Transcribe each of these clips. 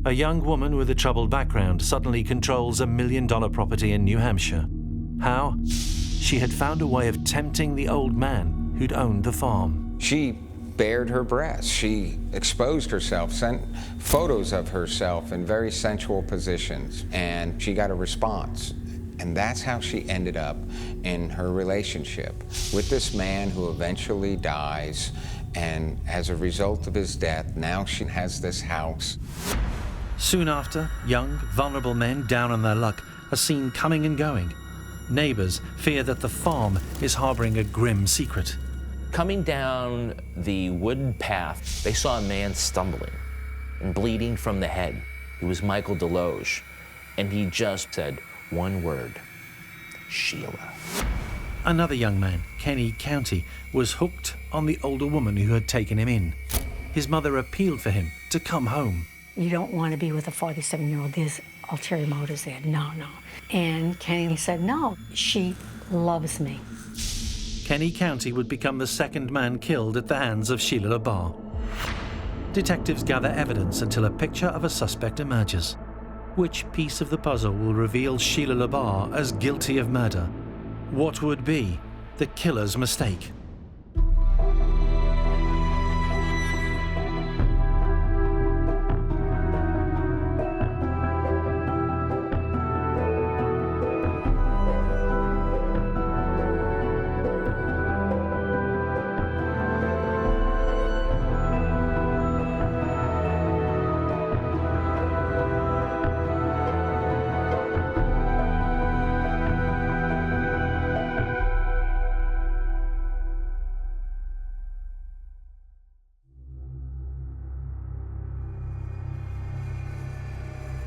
A young woman with a troubled background suddenly controls $1 million property in New Hampshire. How? She had found a way of tempting the old man who'd owned the farm. She bared her breasts. She exposed herself, sent photos of herself in very sensual positions, and she got a response. And that's how she ended up in her relationship with this man who eventually dies, and as a result of his death, now she has this house. Soon after, young, vulnerable men down on their luck are seen coming and going. Neighbours fear that the farm is harbouring a grim secret. Coming down the wooden path, they saw a man stumbling and bleeding from the head. It was Michael Deloge, and he just said one word: Sheila. Another young man, Kenny County, was hooked on the older woman who had taken him in. His mother appealed for him to come home. You don't want to be with a 47-year-old. There's ulterior motives there. No. And Kenny said, no, she loves me. Kenny County would become the second man killed at the hands of Sheila Labar. Detectives gather evidence until a picture of a suspect emerges. Which piece of the puzzle will reveal Sheila Labar as guilty of murder? What would be the killer's mistake?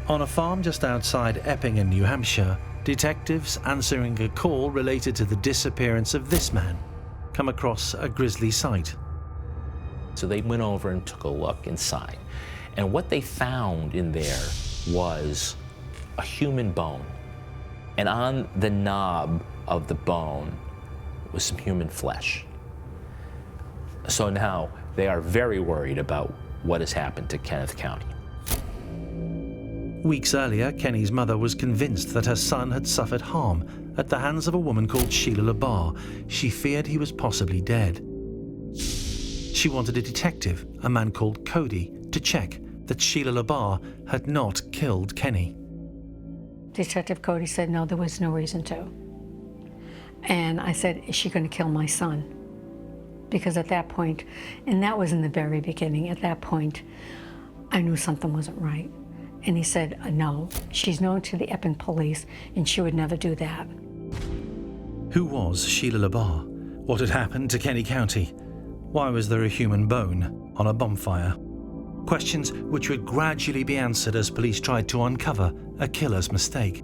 On a farm just outside Epping in New Hampshire, detectives answering a call related to the disappearance of this man come across a grisly sight. So they went over and took a look inside. And what they found in there was a human bone. And on the knob of the bone was some human flesh. So now they are very worried about what has happened to Kenneth County. Weeks earlier, Kenny's mother was convinced that her son had suffered harm at the hands of a woman called Sheila Labar. She feared he was possibly dead. She wanted a detective, a man called Cody, to check that Sheila Labar had not killed Kenny. Detective Cody said, no, there was no reason to. And I said, is she going to kill my son? Because at that point, and that was in the very beginning, at that point, I knew something wasn't right. And he said, no, she's known to the Epping police and she would never do that. Who was Sheila Labar? What had happened to Kenny County? Why was there a human bone on a bonfire? Questions which would gradually be answered as police tried to uncover a killer's mistake.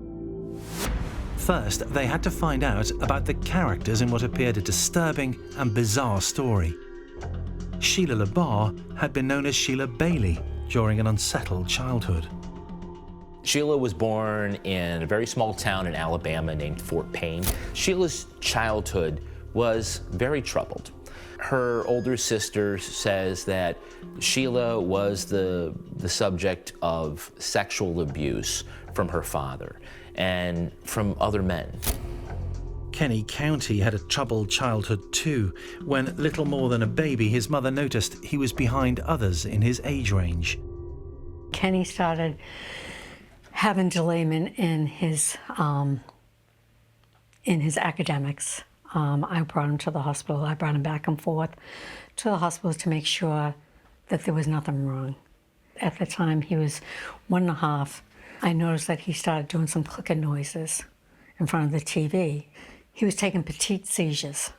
First, they had to find out about the characters in what appeared a disturbing and bizarre story. Sheila Labar had been known as Sheila Bailey during an unsettled childhood. Sheila was born in a very small town in Alabama named Fort Payne. Sheila's childhood was very troubled. Her older sister says that Sheila was the subject of sexual abuse from her father and from other men. Kenny County had a troubled childhood too. When little more than a baby, his mother noticed he was behind others in his age range. Kenny started having delayment in his academics. I brought him to the hospital. I brought him back and forth to the hospital to make sure that there was nothing wrong. At the time, he was 1.5. I noticed that he started doing some clicking noises in front of the TV. He was taking petite seizures.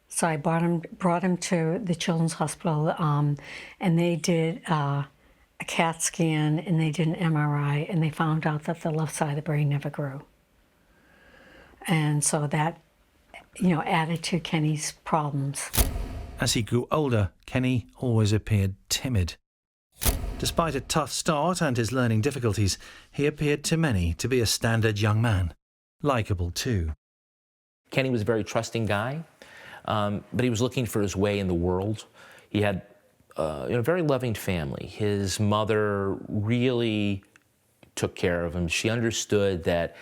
So I brought him to the Children's Hospital, and they did a CAT scan, and they did an MRI, and they found out that the left side of the brain never grew. And so that, added to Kenny's problems. As he grew older, Kenny always appeared timid. Despite a tough start and his learning difficulties, he appeared to many to be a standard young man. Likeable too. Kenny was a very trusting guy, but he was looking for his way in the world. He had in a very loving family. His mother really took care of him. She understood that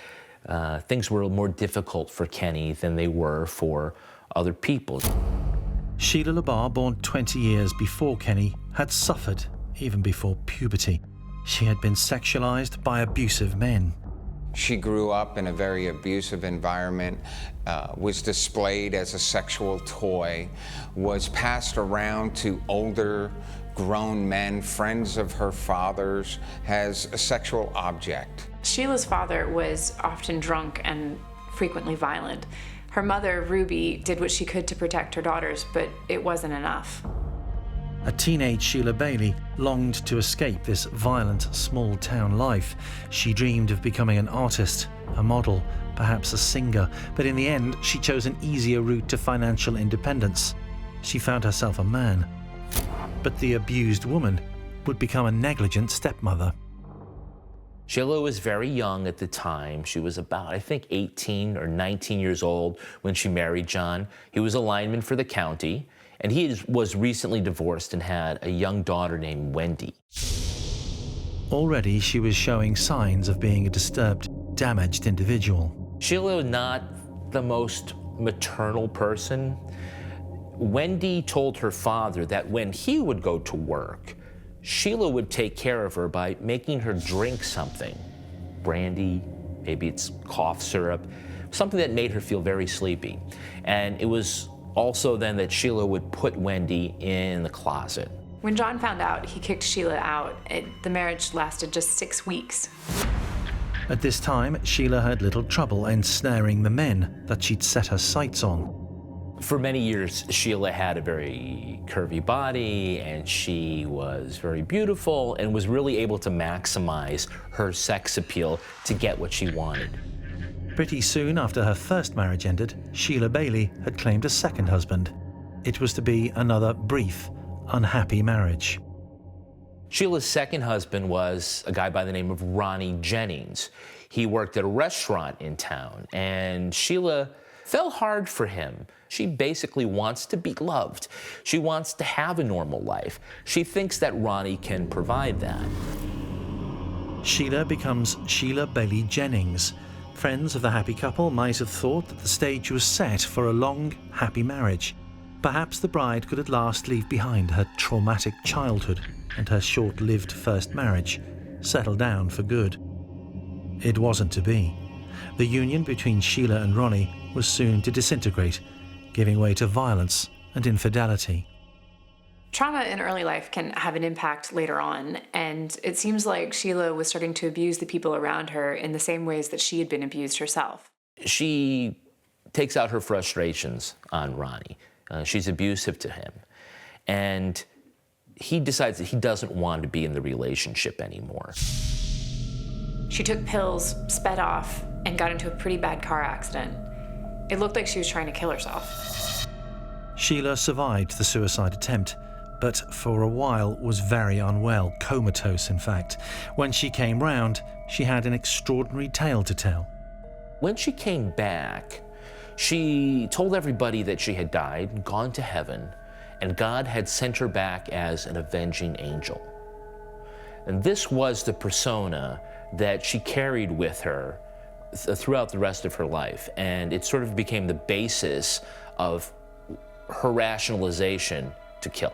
things were more difficult for Kenny than they were for other people. Sheila Labar, born 20 years before Kenny, had suffered even before puberty. She had been sexualized by abusive men. She grew up in a very abusive environment, was displayed as a sexual toy, was passed around to older grown men, friends of her father's, as a sexual object. Sheila's father was often drunk and frequently violent. Her mother, Ruby, did what she could to protect her daughters, but it wasn't enough. A teenage Sheila Bailey longed to escape this violent, small-town life. She dreamed of becoming an artist, a model, perhaps a singer, but in the end, she chose an easier route to financial independence. She found herself a man. But the abused woman would become a negligent stepmother. Sheila was very young at the time. She was about, I think, 18 or 19 years old when she married John. He was a lineman for the county, and he was recently divorced and had a young daughter named Wendy. Already, she was showing signs of being a disturbed, damaged individual. Sheila was not the most maternal person. Wendy told her father that when he would go to work, Sheila would take care of her by making her drink something. Brandy, maybe it's cough syrup, something that made her feel very sleepy. And it was also then that Sheila would put Wendy in the closet. When John found out, he kicked Sheila out. The marriage lasted just 6 weeks. At this time, Sheila had little trouble ensnaring the men that she'd set her sights on. For many years, Sheila had a very curvy body, and she was very beautiful and was really able to maximize her sex appeal to get what she wanted. Pretty soon after her first marriage ended, Sheila Bailey had claimed a second husband. It was to be another brief, unhappy marriage. Sheila's second husband was a guy by the name of Ronnie Jennings. He worked at a restaurant in town, and Sheila fell hard for him. She basically wants to be loved. She wants to have a normal life. She thinks that Ronnie can provide that. Sheila becomes Sheila Bailey Jennings. Friends of the happy couple might have thought that the stage was set for a long, happy marriage. Perhaps the bride could at last leave behind her traumatic childhood and her short-lived first marriage, settle down for good. It wasn't to be. The union between Sheila and Ronnie was soon to disintegrate, giving way to violence and infidelity. Trauma in early life can have an impact later on, and it seems like Sheila was starting to abuse the people around her in the same ways that she had been abused herself. She takes out her frustrations on Ronnie. She's abusive to him. And he decides that he doesn't want to be in the relationship anymore. She took pills, sped off, and got into a pretty bad car accident. It looked like she was trying to kill herself. Sheila survived the suicide attempt, but for a while was very unwell, comatose in fact. When she came round, she had an extraordinary tale to tell. When she came back, she told everybody that she had died, gone to heaven, and God had sent her back as an avenging angel. And this was the persona that she carried with her throughout the rest of her life, and it sort of became the basis of her rationalization to kill.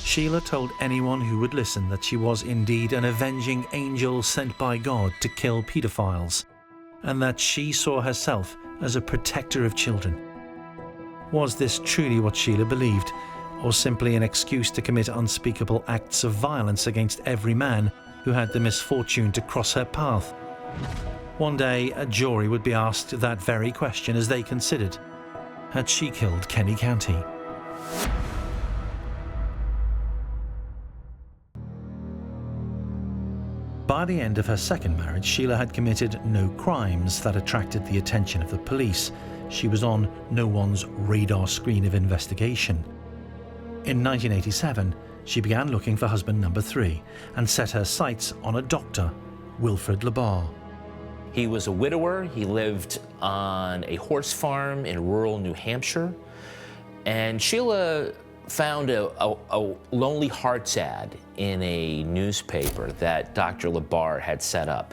Sheila told anyone who would listen that she was indeed an avenging angel sent by God to kill pedophiles, and that she saw herself as a protector of children. Was this truly what Sheila believed, or simply an excuse to commit unspeakable acts of violence against every man who had the misfortune to cross her path? One day, a jury would be asked that very question as they considered, had she killed Kenny County? By the end of her second marriage, Sheila had committed no crimes that attracted the attention of the police. She was on no one's radar screen of investigation. In 1987, she began looking for husband number 3 and set her sights on a doctor, Wilfred Labar. He was a widower. He lived on a horse farm in rural New Hampshire. And Sheila found a Lonely Hearts ad in a newspaper that Dr. Labar had set up.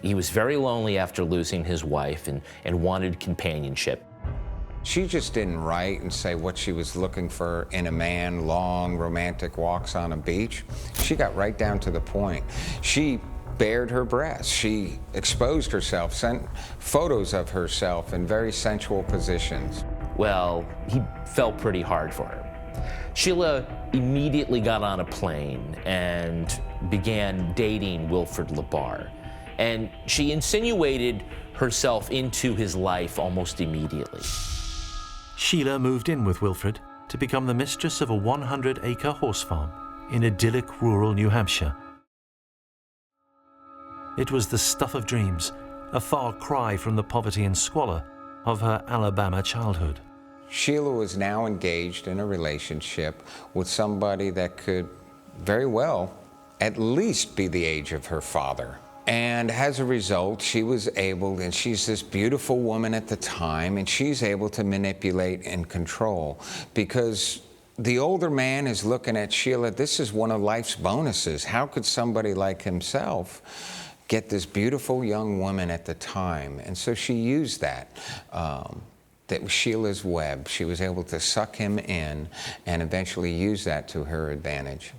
He was very lonely after losing his wife and wanted companionship. She just didn't write and say what she was looking for in a man, long romantic walks on a beach. She got right down to the point. She bared her breasts. She exposed herself, sent photos of herself in very sensual positions. Well, he fell pretty hard for her. Sheila immediately got on a plane and began dating Wilfrid Labar. And she insinuated herself into his life almost immediately. Sheila moved in with Wilfrid to become the mistress of a 100-acre horse farm in idyllic rural New Hampshire. It was the stuff of dreams, a far cry from the poverty and squalor of her Alabama childhood. Sheila was now engaged in a relationship with somebody that could very well at least be the age of her father. And as a result, she was able, and she's this beautiful woman at the time, and she's able to manipulate and control because the older man is looking at Sheila, this is one of life's bonuses. How could somebody like himself get this beautiful young woman at the time? And so she used that. That was Sheila's web. She was able to suck him in and eventually use that to her advantage.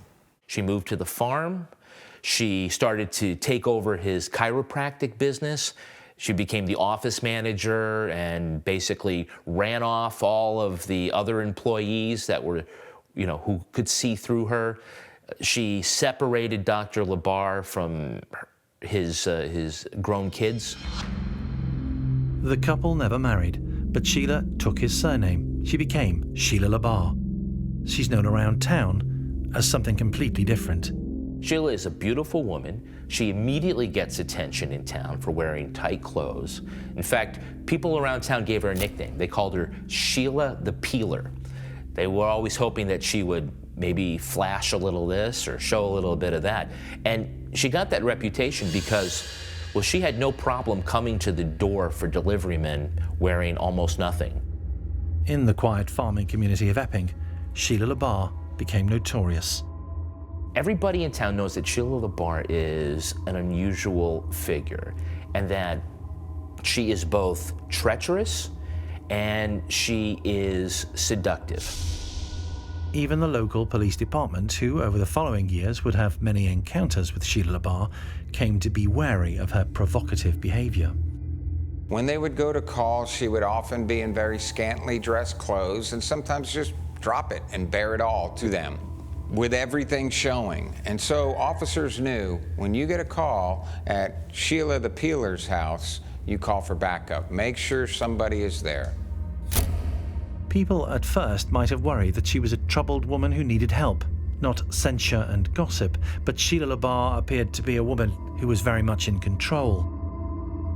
She moved to the farm. She started to take over his chiropractic business. She became the office manager and basically ran off all of the other employees that were, who could see through her. She separated Dr. Labar from his grown kids. The couple never married, but Sheila took his surname. She became Sheila Labar. She's known around town as something completely different. Sheila is a beautiful woman. She immediately gets attention in town for wearing tight clothes. In fact, people around town gave her a nickname. They called her Sheila the Peeler. They were always hoping that she would maybe flash a little this or show a little bit of that. And she got that reputation because, well, she had no problem coming to the door for delivery men wearing almost nothing. In the quiet farming community of Epping, Sheila Labar became notorious. Everybody in town knows that Sheila Labar is an unusual figure and that she is both treacherous and she is seductive. Even the local police department, who over the following years would have many encounters with Sheila Labar, came to be wary of her provocative behavior. When they would go to call, she would often be in very scantily dressed clothes and sometimes just drop it and bare it all to them, with everything showing. And so officers knew when you get a call at Sheila the Peeler's house, you call for backup. Make sure somebody is there. People at first might have worried that she was a troubled woman who needed help, not censure and gossip, but Sheila Labar appeared to be a woman who was very much in control.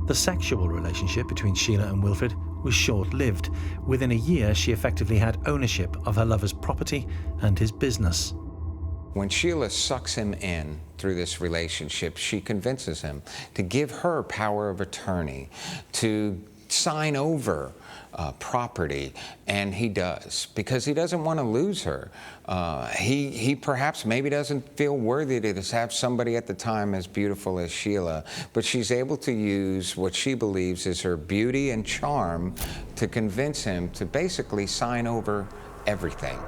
The sexual relationship between Sheila and Wilfrid was short-lived. Within a year, she effectively had ownership of her lover's property and his business. When Sheila sucks him in through this relationship, she convinces him to give her power of attorney, to sign over property, and he does, because he doesn't want to lose her. He perhaps maybe doesn't feel worthy to have somebody at the time as beautiful as Sheila, but she's able to use what she believes is her beauty and charm to convince him to basically sign over everything.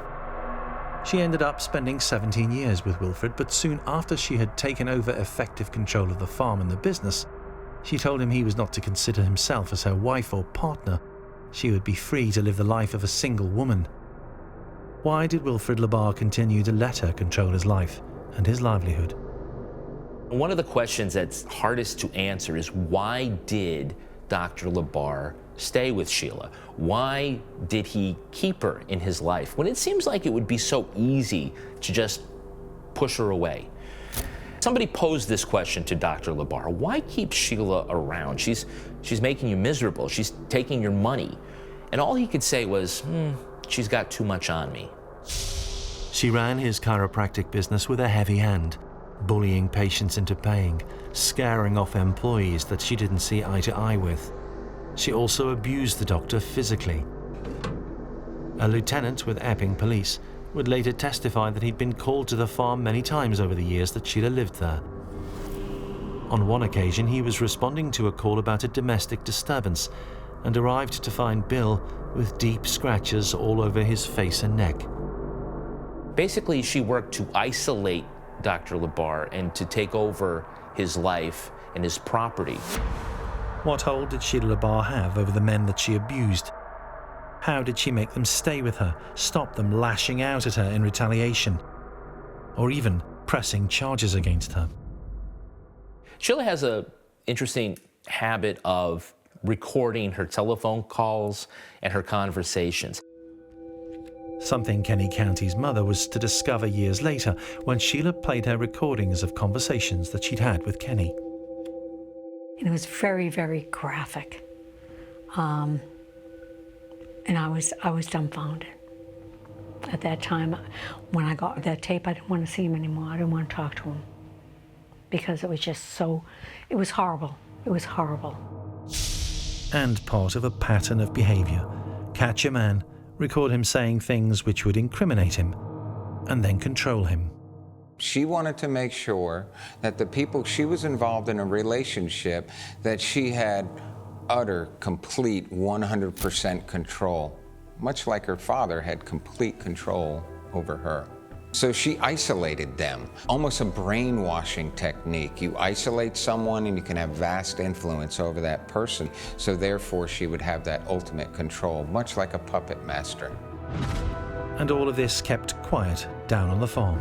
She ended up spending 17 years with Wilfrid, but soon after she had taken over effective control of the farm and the business, she told him he was not to consider himself as her wife or partner. She would be free to live the life of a single woman. Why did Wilfrid Labar continue to let her control his life and his livelihood? One of the questions that's hardest to answer is, why did Dr. Labar stay with Sheila? Why did he keep her in his life when it seems like it would be so easy to just push her away? Somebody posed this question to Dr. Labar. Why keep Sheila around? She's making you miserable. She's taking your money. And all he could say was, she's got too much on me. She ran his chiropractic business with a heavy hand, bullying patients into paying, scaring off employees that she didn't see eye to eye with. She also abused the doctor physically. A lieutenant with Epping Police would later testify that he'd been called to the farm many times over the years that Sheila lived there. On one occasion, he was responding to a call about a domestic disturbance and arrived to find Bill with deep scratches all over his face and neck. Basically, she worked to isolate Dr. Labar and to take over his life and his property. What hold did Sheila Labar have over the men that she abused? How did she make them stay with her, stop them lashing out at her in retaliation, or even pressing charges against her? Sheila has an interesting habit of recording her telephone calls and her conversations. Something Kenny County's mother was to discover years later when Sheila played her recordings of conversations that she'd had with Kenny. And it was very, very graphic. And I was dumbfounded. At that time, when I got that tape, I didn't want to see him anymore. I didn't want to talk to him. Because it was just so, it was horrible. It was horrible. And part of a pattern of behavior. Catch a man, record him saying things which would incriminate him, and then control him. She wanted to make sure that the people she was involved in a relationship, that she had utter, complete, 100% control, much like her father had complete control over her. So she isolated them, almost a brainwashing technique. You isolate someone and you can have vast influence over that person, so therefore she would have that ultimate control, much like a puppet master. And all of this kept quiet down on the farm,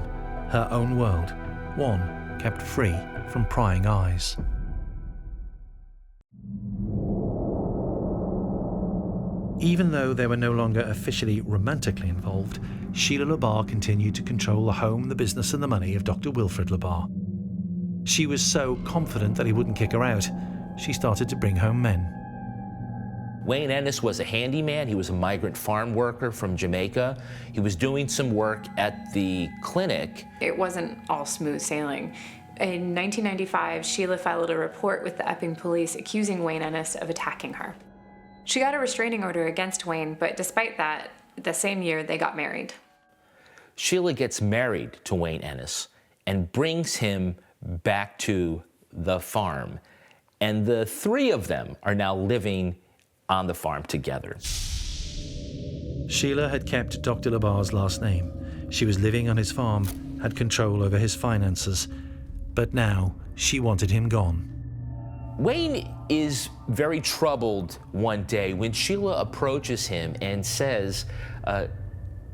her own world, one kept free from prying eyes. Even though they were no longer officially romantically involved, Sheila Labar continued to control the home, the business and the money of Dr. Wilfred Labar. She was so confident that he wouldn't kick her out, she started to bring home men. Wayne Ennis was a handyman. He was a migrant farm worker from Jamaica. He was doing some work at the clinic. It wasn't all smooth sailing. In 1995, Sheila filed a report with the Epping police accusing Wayne Ennis of attacking her. She got a restraining order against Wayne, but despite that, the same year they got married. Sheila gets married to Wayne Ennis and brings him back to the farm. And the three of them are now living on the farm together. Sheila had kept Dr. Labar's last name. She was living on his farm, had control over his finances, but now she wanted him gone. Wayne is very troubled one day when Sheila approaches him and says,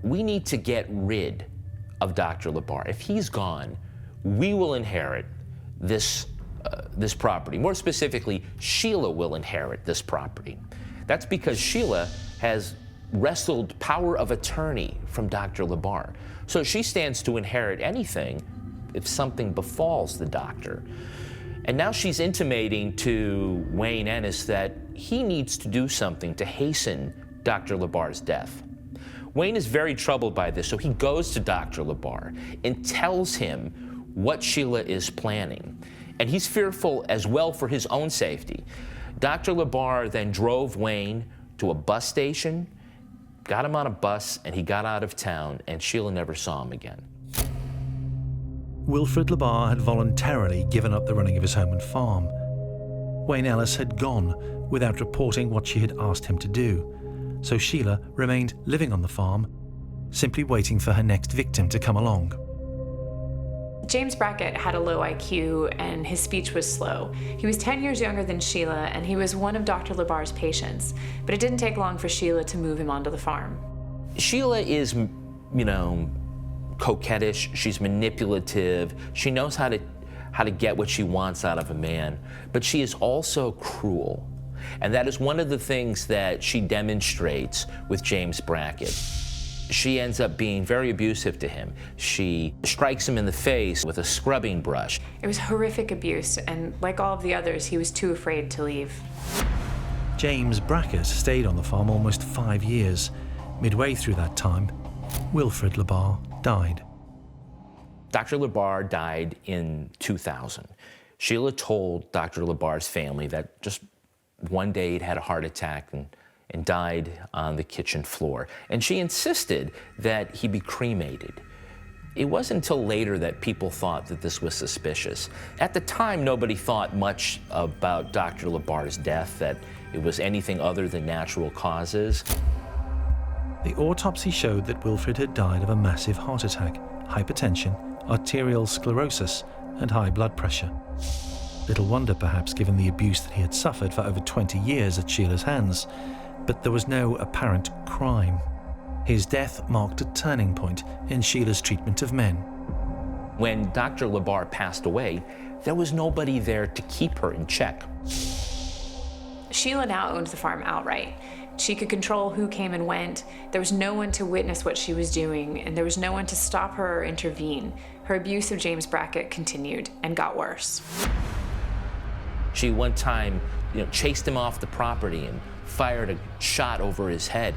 we need to get rid of Dr. Labar. If he's gone, we will inherit this property. More specifically, Sheila will inherit this property. That's because Sheila has wrestled power of attorney from Dr. Labar. So she stands to inherit anything if something befalls the doctor. And now she's intimating to Wayne Ennis that he needs to do something to hasten Dr. Labar's death. Wayne is very troubled by this, so he goes to Dr. Labar and tells him what Sheila is planning. And he's fearful as well for his own safety. Dr. Labar then drove Wayne to a bus station, got him on a bus, and he got out of town, and Sheila never saw him again. Wilfred Labar had voluntarily given up the running of his home and farm. Wayne Ellis had gone without reporting what she had asked him to do, so Sheila remained living on the farm, simply waiting for her next victim to come along. James Brackett had a low IQ and his speech was slow. He was 10 years younger than Sheila and he was one of Dr. Labar's patients, but it didn't take long for Sheila to move him onto the farm. Sheila is, coquettish, she's manipulative, she knows how to get what she wants out of a man, but she is also cruel. And that is one of the things that she demonstrates with James Brackett. She ends up being very abusive to him. She strikes him in the face with a scrubbing brush. It was horrific abuse, and like all of the others, he was too afraid to leave. James Brackett stayed on the farm almost 5 years. Midway through that time, Wilfred Labar died. Dr. Labar died in 2000. Sheila told Dr. Labar's family that just one day he'd had a heart attack and died on the kitchen floor. And she insisted that he be cremated. It wasn't until later that people thought that this was suspicious. At the time, nobody thought much about Dr. Labar's death, that it was anything other than natural causes. The autopsy showed that Wilfred had died of a massive heart attack, hypertension, arterial sclerosis, and high blood pressure. Little wonder, perhaps, given the abuse that he had suffered for over 20 years at Sheila's hands, but there was no apparent crime. His death marked a turning point in Sheila's treatment of men. When Dr. Labar passed away, there was nobody there to keep her in check. Sheila now owned the farm outright. She could control who came and went. There was no one to witness what she was doing, and there was no one to stop her or intervene. Her abuse of James Brackett continued and got worse. She one time, chased him off the property and fired a shot over his head.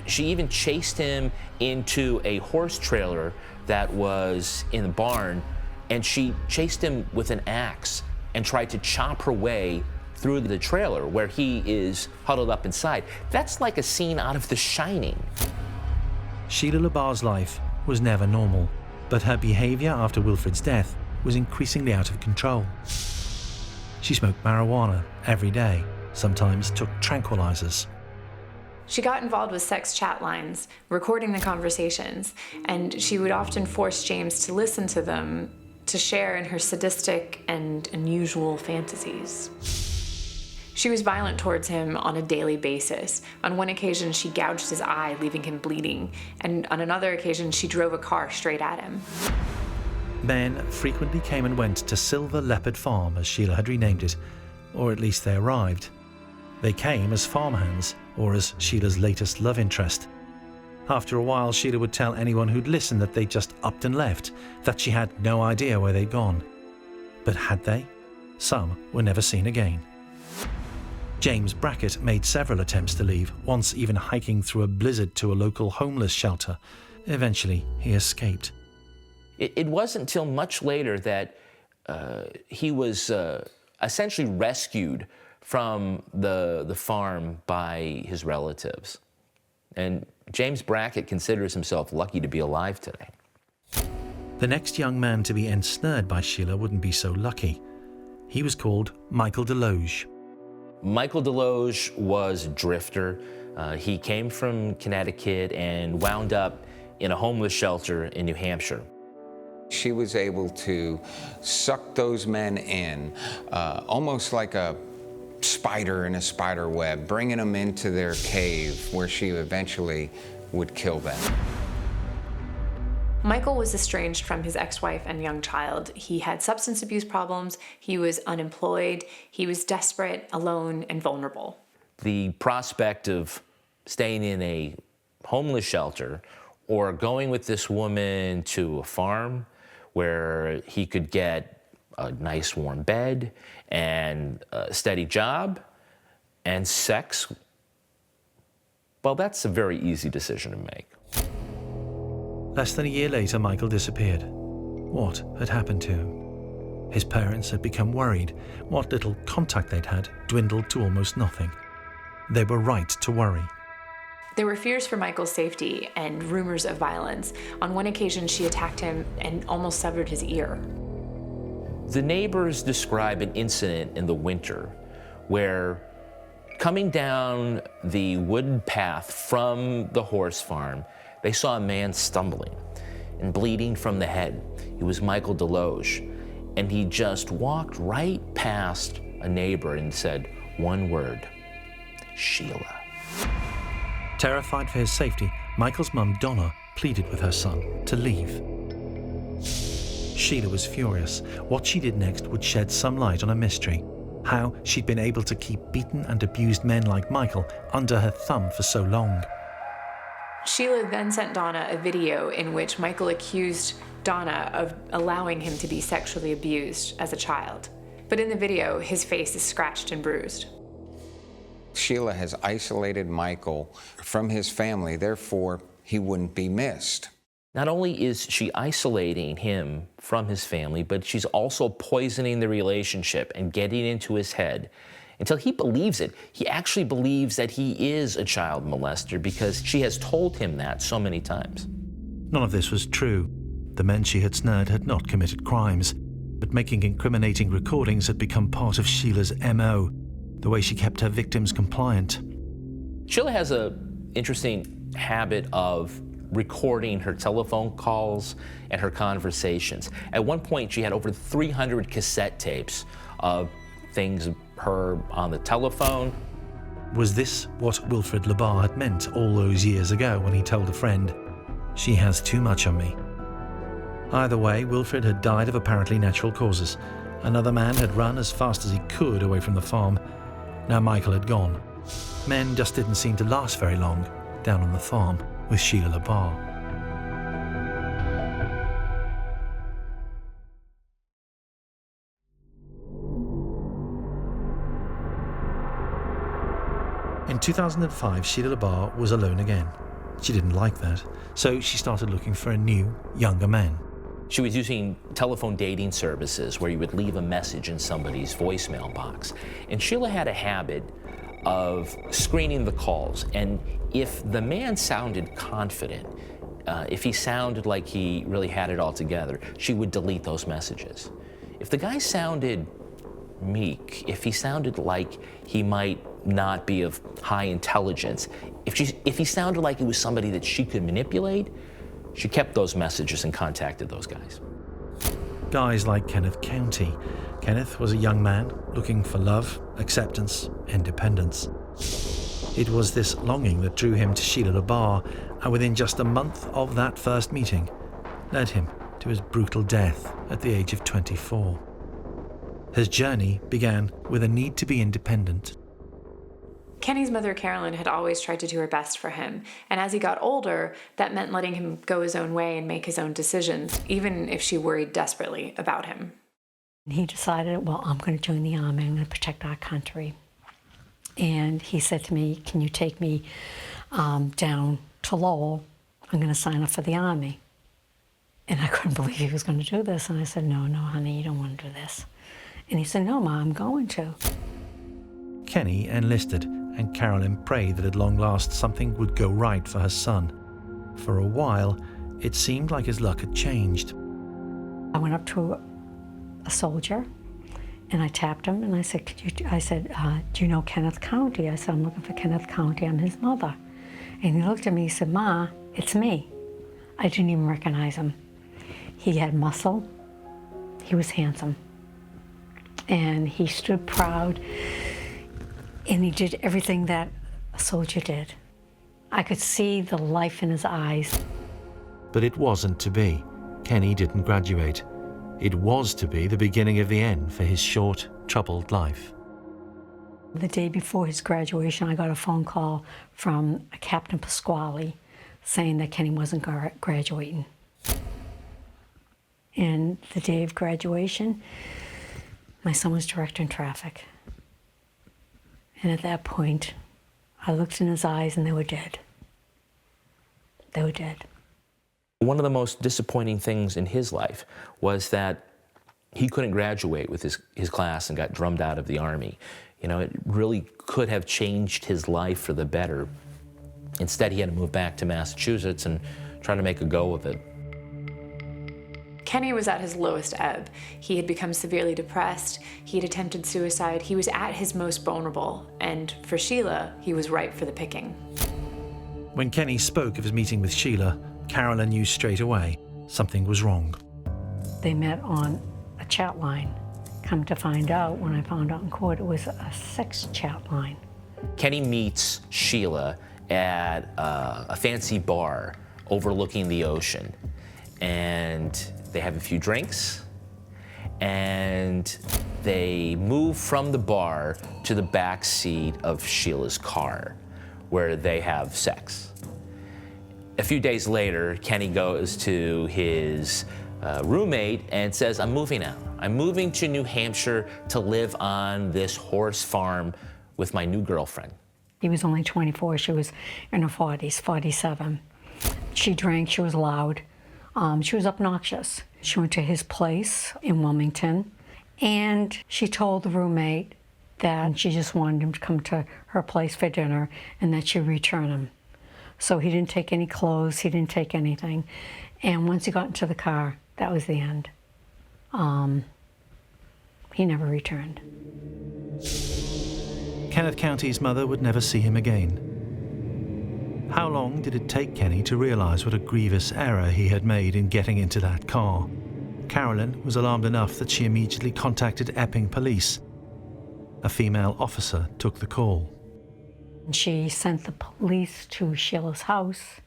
She even chased him into a horse trailer that was in the barn, and she chased him with an axe and tried to chop her way through the trailer where he is huddled up inside. That's like a scene out of The Shining. Sheila Labar's life was never normal, but her behavior after Wilfred's death was increasingly out of control. She smoked marijuana every day, sometimes took tranquilizers. She got involved with sex chat lines, recording the conversations, and she would often force James to listen to them, to share in her sadistic and unusual fantasies. She was violent towards him on a daily basis. On one occasion, she gouged his eye, leaving him bleeding, and on another occasion, she drove a car straight at him. Men frequently came and went to Silver Leopard Farm, as Sheila had renamed it, or at least they arrived. They came as farmhands, or as Sheila's latest love interest. After a while, Sheila would tell anyone who'd listen that they'd just upped and left, that she had no idea where they'd gone. But had they? Some were never seen again. James Brackett made several attempts to leave, once even hiking through a blizzard to a local homeless shelter. Eventually, he escaped. It wasn't until much later that he was essentially rescued from the farm by his relatives. And James Brackett considers himself lucky to be alive today. The next young man to be ensnared by Sheila wouldn't be so lucky. He was called Michael Deloge. Michael Deloge was a drifter. He came from Connecticut and wound up in a homeless shelter in New Hampshire. She was able to suck those men in, almost like a spider in a spider web, bringing them into their cave where she eventually would kill them. Michael was estranged from his ex-wife and young child. He had substance abuse problems, he was unemployed, he was desperate, alone, and vulnerable. The prospect of staying in a homeless shelter or going with this woman to a farm where he could get a nice warm bed and a steady job and sex, well, that's a very easy decision to make. Less than a year later, Michael disappeared. What had happened to him? His parents had become worried. What little contact they'd had dwindled to almost nothing. They were right to worry. There were fears for Michael's safety and rumors of violence. On one occasion, she attacked him and almost severed his ear. The neighbors describe an incident in the winter where, coming down the wooden path from the horse farm, they saw a man stumbling and bleeding from the head. It was Michael Deloge, and he just walked right past a neighbor and said one word: Sheila. Terrified for his safety, Michael's mum, Donna, pleaded with her son to leave. Sheila was furious. What she did next would shed some light on a mystery. How she'd been able to keep beaten and abused men like Michael under her thumb for so long. Sheila then sent Donna a video in which Michael accused Donna of allowing him to be sexually abused as a child. But in the video, his face is scratched and bruised. Sheila has isolated Michael from his family, therefore he wouldn't be missed. Not only is she isolating him from his family, but she's also poisoning the relationship and getting into his head until he believes it. He actually believes that he is a child molester because she has told him that so many times. None of this was true. The men she had snared had not committed crimes, but making incriminating recordings had become part of Sheila's MO, the way she kept her victims compliant. Sheila has an interesting habit of recording her telephone calls and her conversations. At one point, she had over 300 cassette tapes of things her on the telephone. Was this what Wilfred Labar had meant all those years ago when he told a friend, "She has too much on me"? Either way, Wilfred had died of apparently natural causes. Another man had run as fast as he could away from the farm. Now Michael had gone. Men just didn't seem to last very long down on the farm with Sheila Labar. In 2005, Sheila Labar was alone again. She didn't like that, so she started looking for a new, younger man. She was using telephone dating services where you would leave a message in somebody's voicemail box. And Sheila had a habit of screening the calls. And if the man sounded confident, if he sounded like he really had it all together, she would delete those messages. If the guy sounded meek, if he sounded like he might not be of high intelligence, if he sounded like he was somebody that she could manipulate, she kept those messages and contacted those guys. Guys like Kenneth County. Kenneth was a young man looking for love, acceptance, independence. It was this longing that drew him to Sheila Labar, and within just a month of that first meeting, led him to his brutal death at the age of 24. His journey began with a need to be independent. Kenny's mother, Carolyn, had always tried to do her best for him, and as he got older, that meant letting him go his own way and make his own decisions, even if she worried desperately about him. He decided, well, I'm going to join the Army, I'm going to protect our country. And he said to me, can you take me down to Lowell? I'm going to sign up for the Army. And I couldn't believe he was going to do this. And I said, no, honey, you don't want to do this. And he said, no, Ma, I'm going to. Kenny enlisted, and Carolyn prayed that at long last something would go right for her son. For a while, it seemed like his luck had changed. I went up to a soldier, and I tapped him, and I said, do you know Kenneth County? I said, I'm looking for Kenneth County, I'm his mother. And he looked at me, he said, Ma, it's me. I didn't even recognize him. He had muscle, he was handsome, and he stood proud, and he did everything that a soldier did. I could see the life in his eyes. But it wasn't to be. Kenny didn't graduate. It was to be the beginning of the end for his short, troubled life. The day before his graduation, I got a phone call from Captain Pasquale saying that Kenny wasn't graduating. And the day of graduation, my son was directing traffic. And at that point, I looked in his eyes and they were dead. They were dead. One of the most disappointing things in his life was that he couldn't graduate with his class and got drummed out of the Army. You know, it really could have changed his life for the better. Instead, he had to move back to Massachusetts and try to make a go of it. Kenny was at his lowest ebb. He had become severely depressed. He had attempted suicide. He was at his most vulnerable. And for Sheila, he was ripe for the picking. When Kenny spoke of his meeting with Sheila, Carolyn knew straight away something was wrong. They met on a chat line. Come to find out, when I found out in court, it was a sex chat line. Kenny meets Sheila at a fancy bar overlooking the ocean. And they have a few drinks, and they move from the bar to the back seat of Sheila's car, where they have sex. A few days later, Kenny goes to his roommate and says, I'm moving out. I'm moving to New Hampshire to live on this horse farm with my new girlfriend. He was only 24, she was in her 40s, 47. She drank, she was loud. She was obnoxious. She went to his place in Wilmington, and she told the roommate that she just wanted him to come to her place for dinner and that she'd return him. So he didn't take any clothes, he didn't take anything. And once he got into the car, that was the end. He never returned. Kenneth County's mother would never see him again. How long did it take Kenny to realize what a grievous error he had made in getting into that car? Carolyn was alarmed enough that she immediately contacted Epping police. A female officer took the call. She sent the police to Sheila's house,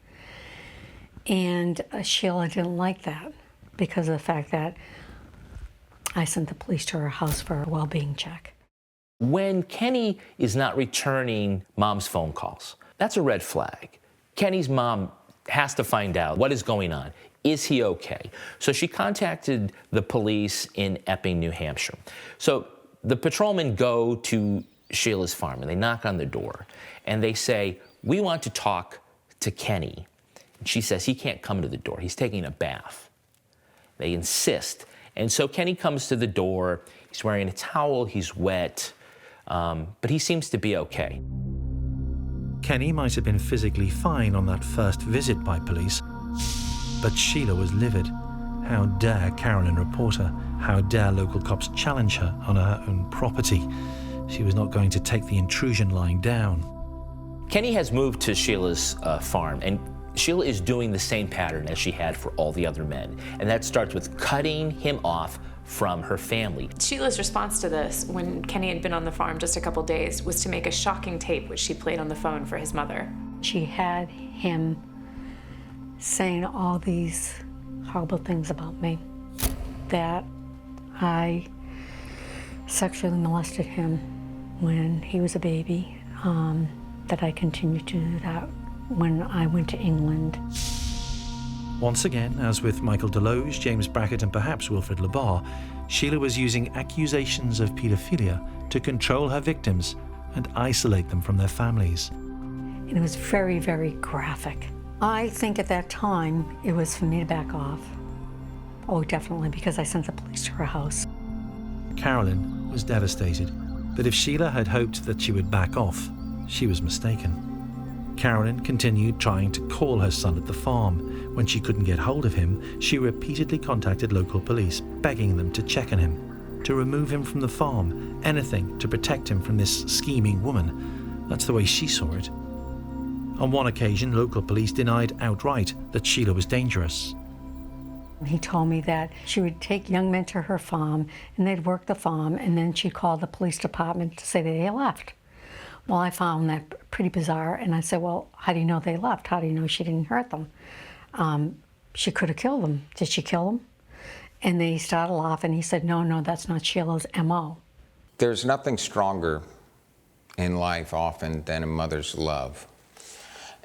and Sheila didn't like that because of the fact that I sent the police to her house for a well-being check. When Kenny is not returning mom's phone calls, that's a red flag. Kenny's mom has to find out what is going on. Is he okay? So she contacted the police in Epping, New Hampshire. So the patrolmen go to Sheila's farm and they knock on the door and they say, "We want to talk to Kenny." And she says he can't come to the door. He's taking a bath. They insist. And so Kenny comes to the door. He's wearing a towel. He's wet. But he seems to be okay. Kenny might have been physically fine on that first visit by police, but Sheila was livid. How dare Carolyn report her? How dare local cops challenge her on her own property? She was not going to take the intrusion lying down. Kenny has moved to Sheila's farm, and Sheila is doing the same pattern as she had for all the other men. And that starts with cutting him off from her family. Sheila's response to this, when Kenny had been on the farm just a couple days, was to make a shocking tape which she played on the phone for his mother. She had him saying all these horrible things about me, that I sexually molested him when he was a baby, that I continued to do that when I went to England. Once again, as with Michael Deloge, James Brackett and perhaps Wilfrid Labar, Sheila was using accusations of paedophilia to control her victims and isolate them from their families. And it was very, very graphic. I think at that time it was for me to back off. Oh, definitely, because I sent the police to her house. Carolyn was devastated, but if Sheila had hoped that she would back off, she was mistaken. Carolyn continued trying to call her son at the farm. When she couldn't get hold of him, she repeatedly contacted local police, begging them to check on him, to remove him from the farm, anything to protect him from this scheming woman. That's the way she saw it. On one occasion, local police denied outright that Sheila was dangerous. He told me that she would take young men to her farm and they'd work the farm, and then she'd call the police department to say that they left. Well, I found that pretty bizarre, and I said, well, how do you know they left? How do you know she didn't hurt them? She could have killed them. Did she kill them? And they started laughing. He said, no, that's not Sheila's MO. There's nothing stronger in life often than a mother's love.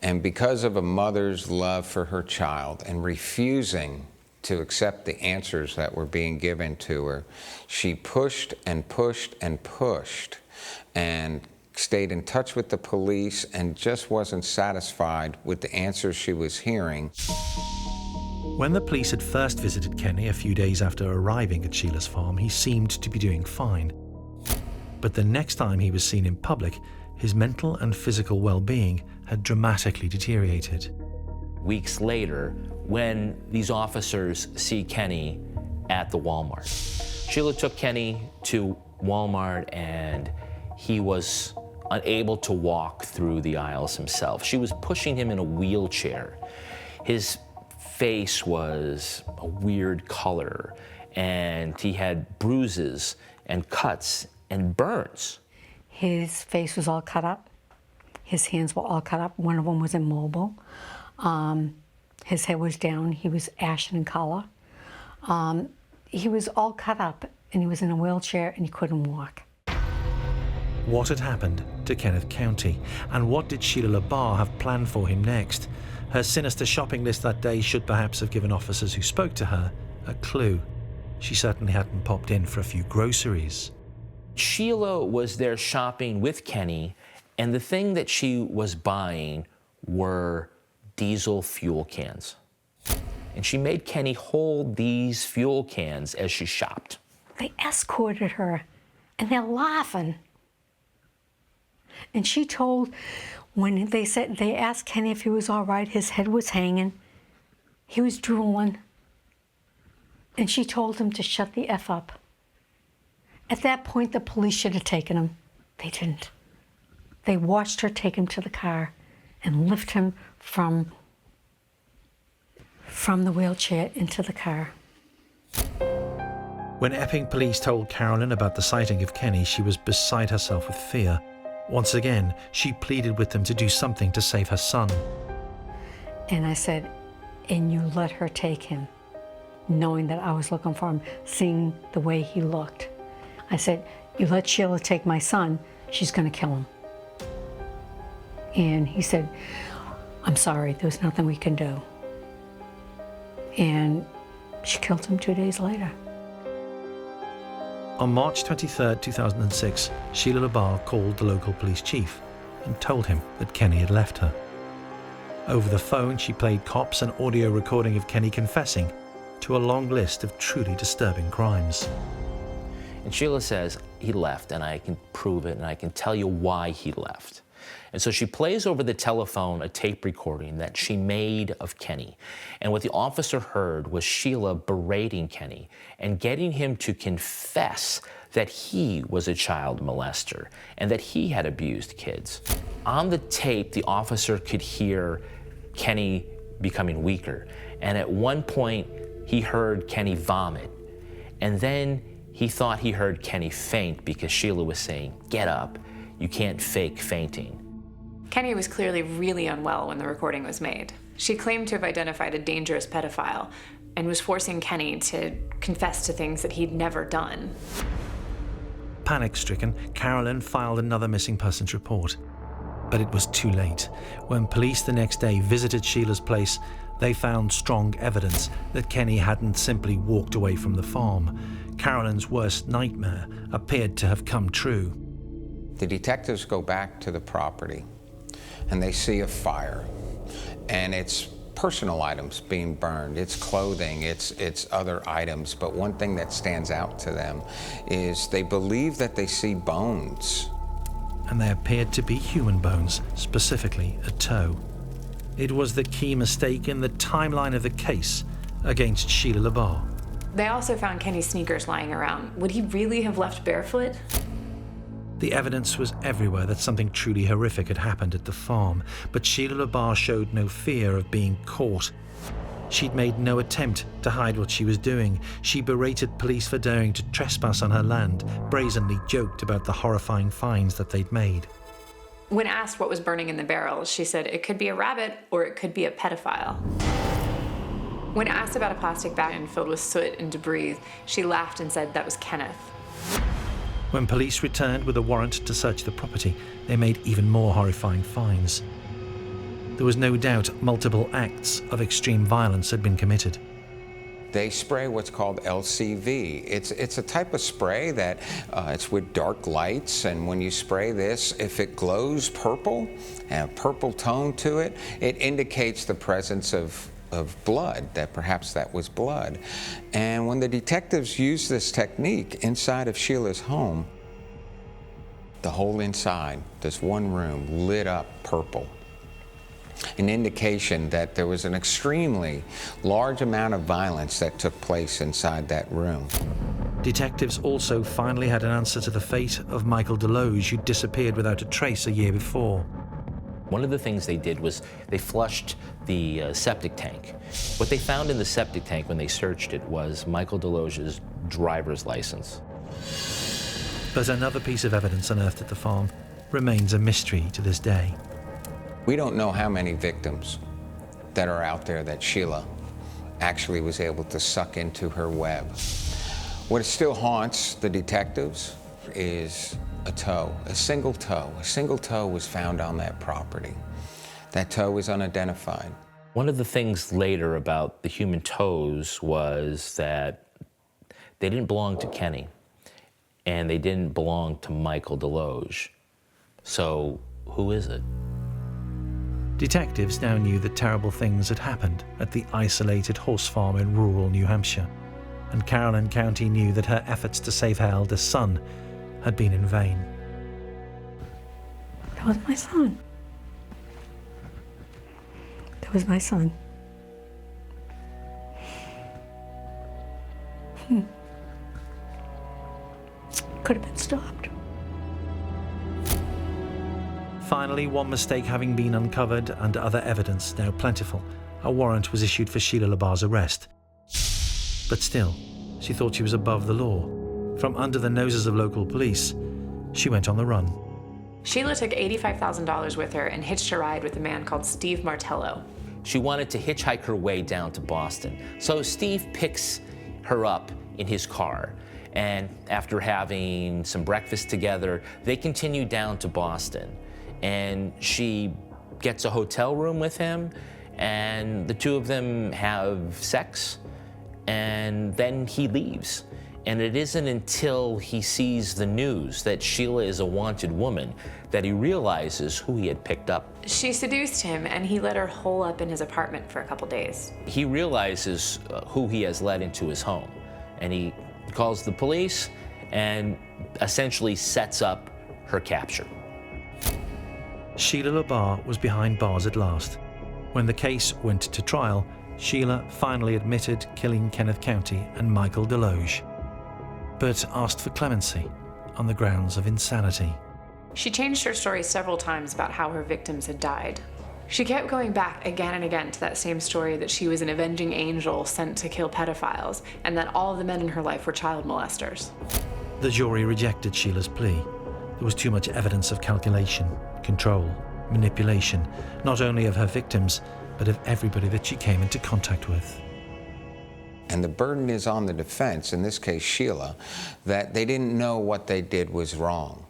And because of a mother's love for her child and refusing to accept the answers that were being given to her, she pushed and pushed and pushed and stayed in touch with the police and just wasn't satisfied with the answers she was hearing. When the police had first visited Kenny a few days after arriving at Sheila's farm, he seemed to be doing fine. But the next time he was seen in public, his mental and physical well-being had dramatically deteriorated. Weeks later, when these officers see Kenny at the Walmart, Sheila took Kenny to Walmart and he was unable to walk through the aisles himself. She was pushing him in a wheelchair. His face was a weird color, and he had bruises and cuts and burns. His face was all cut up. His hands were all cut up. One of them was immobile. His head was down. He was ashen in color. He was all cut up, and he was in a wheelchair, and he couldn't walk. What had happened to Kenneth County, and what did Sheila Labar have planned for him next? Her sinister shopping list that day should perhaps have given officers who spoke to her a clue. She certainly hadn't popped in for a few groceries. Sheila was there shopping with Kenny, and the thing that she was buying were diesel fuel cans. And she made Kenny hold these fuel cans as she shopped. They escorted her, and they're laughing. And she told, when they asked Kenny if he was all right, his head was hanging, he was drooling, and she told him to shut the F up. At that point, the police should have taken him. They didn't. They watched her take him to the car and lift him from the wheelchair into the car. When Epping police told Carolyn about the sighting of Kenny, she was beside herself with fear. Once again, she pleaded with them to do something to save her son. And I said, and you let her take him, knowing that I was looking for him, seeing the way he looked. I said, you let Sheila take my son, she's gonna kill him. And he said, I'm sorry, there's nothing we can do. And she killed him 2 days later. On March 23, 2006, Sheila Labar called the local police chief and told him that Kenny had left her. Over the phone, she played cops an audio recording of Kenny confessing to a long list of truly disturbing crimes. And Sheila says, he left, and I can prove it, and I can tell you why he left. And so she plays over the telephone a tape recording that she made of Kenny. And what the officer heard was Sheila berating Kenny and getting him to confess that he was a child molester and that he had abused kids. On the tape, the officer could hear Kenny becoming weaker. And at one point, he heard Kenny vomit. And then he thought he heard Kenny faint because Sheila was saying, "Get up, you can't fake fainting." Kenny was clearly really unwell when the recording was made. She claimed to have identified a dangerous pedophile and was forcing Kenny to confess to things that he'd never done. Panic-stricken, Carolyn filed another missing persons report. But it was too late. When police the next day visited Sheila's place, they found strong evidence that Kenny hadn't simply walked away from the farm. Carolyn's worst nightmare appeared to have come true. The detectives go back to the property and they see a fire, and it's personal items being burned, it's clothing, it's other items, but one thing that stands out to them is they believe that they see bones. And they appeared to be human bones, specifically a toe. It was the key mistake in the timeline of the case against Sheila Labar. They also found Kenny's sneakers lying around. Would he really have left barefoot? The evidence was everywhere that something truly horrific had happened at the farm, but Sheila Labar showed no fear of being caught. She'd made no attempt to hide what she was doing. She berated police for daring to trespass on her land, brazenly joked about the horrifying finds that they'd made. When asked what was burning in the barrels, she said it could be a rabbit or it could be a pedophile. When asked about a plastic bag filled with soot and debris, she laughed and said that was Kenneth. When police returned with a warrant to search the property, they made even more horrifying finds. There was no doubt multiple acts of extreme violence had been committed. They spray what's called LCV. It's a type of spray that it's with dark lights, and when you spray this, if it glows purple and a purple tone to it, it indicates the presence of blood, that perhaps that was blood. And when the detectives used this technique inside of Sheila's home, the whole inside, this one room, lit up purple. An indication that there was an extremely large amount of violence that took place inside that room. Detectives also finally had an answer to the fate of Michael Deloge, who disappeared without a trace a year before. One of the things they did was they flushed the septic tank. What they found in the septic tank when they searched it was Michael Deloge's driver's license. But another piece of evidence unearthed at the farm remains a mystery to this day. We don't know how many victims that are out there that Sheila actually was able to suck into her web. What still haunts the detectives is a toe, a single toe. A single toe was found on that property. That toe was unidentified. One of the things later about the human toes was that they didn't belong to Kenny, and they didn't belong to Michael Deloge. So who is it? Detectives now knew that terrible things had happened at the isolated horse farm in rural New Hampshire, and Carolyn County knew that her efforts to save her eldest son had been in vain. That was my son. That was my son. Could have been stopped. Finally, one mistake having been uncovered and other evidence now plentiful, a warrant was issued for Sheila Labar's arrest. But still, she thought she was above the law. From under the noses of local police, she went on the run. Sheila took $85,000 with her and hitched a ride with a man called Steve Martello. She wanted to hitchhike her way down to Boston. So Steve picks her up in his car, and after having some breakfast together, they continue down to Boston. And she gets a hotel room with him, and the two of them have sex, and then he leaves. And it isn't until he sees the news that Sheila is a wanted woman that he realizes who he had picked up. She seduced him, and he let her hole up in his apartment for a couple days. He realizes who he has led into his home, and he calls the police and essentially sets up her capture. Sheila Labar was behind bars at last. When the case went to trial, Sheila finally admitted killing Kenneth County and Michael Deloge, but asked for clemency on the grounds of insanity. She changed her story several times about how her victims had died. She kept going back again and again to that same story that she was an avenging angel sent to kill pedophiles, and that all of the men in her life were child molesters. The jury rejected Sheila's plea. There was too much evidence of calculation, control, manipulation, not only of her victims, but of everybody that she came into contact with. And the burden is on the defense, in this case Sheila, that they didn't know what they did was wrong.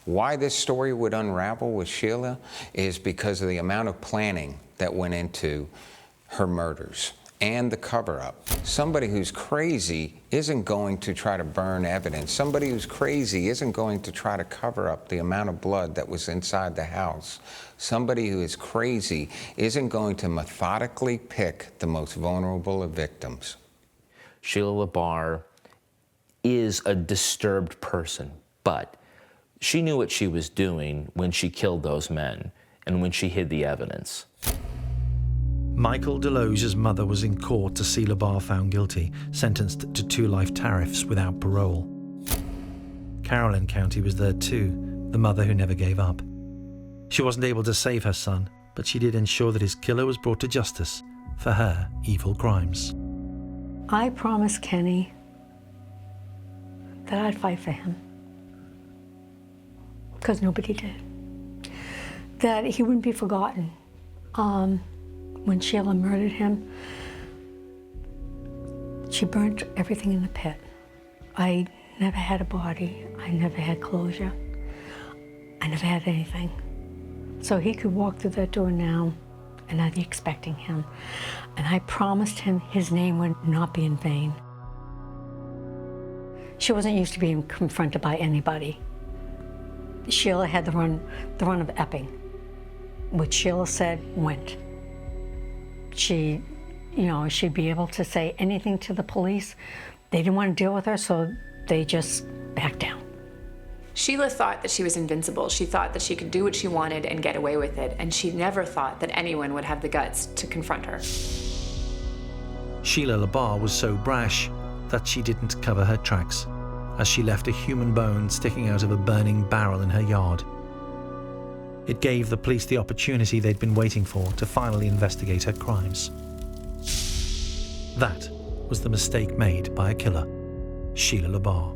Why this story would unravel with Sheila is because of the amount of planning that went into her murders and the cover-up. Somebody who's crazy isn't going to try to burn evidence. Somebody who's crazy isn't going to try to cover up the amount of blood that was inside the house. Somebody who is crazy isn't going to methodically pick the most vulnerable of victims. Sheila Labar is a disturbed person, but she knew what she was doing when she killed those men and when she hid the evidence. Michael Deloge's mother was in court to see Labar found guilty, sentenced to 2 life tariffs without parole. Carolyn County was there too, the mother who never gave up. She wasn't able to save her son, but she did ensure that his killer was brought to justice for her evil crimes. I promised Kenny that I'd fight for him, because nobody did. That he wouldn't be forgotten. When Sheila murdered him, she burnt everything in the pit. I never had a body. I never had closure. I never had anything. So he could walk through that door now, and I'd be expecting him. And I promised him his name would not be in vain. She wasn't used to being confronted by anybody. Sheila had the run of Epping. What Sheila said went. She'd be able to say anything to the police. They didn't want to deal with her, so they just backed down. Sheila thought that she was invincible. She thought that she could do what she wanted and get away with it, and she never thought that anyone would have the guts to confront her. Sheila Labar was so brash that she didn't cover her tracks, as she left a human bone sticking out of a burning barrel in her yard. It gave the police the opportunity they'd been waiting for to finally investigate her crimes. That was the mistake made by a killer, Sheila Labar.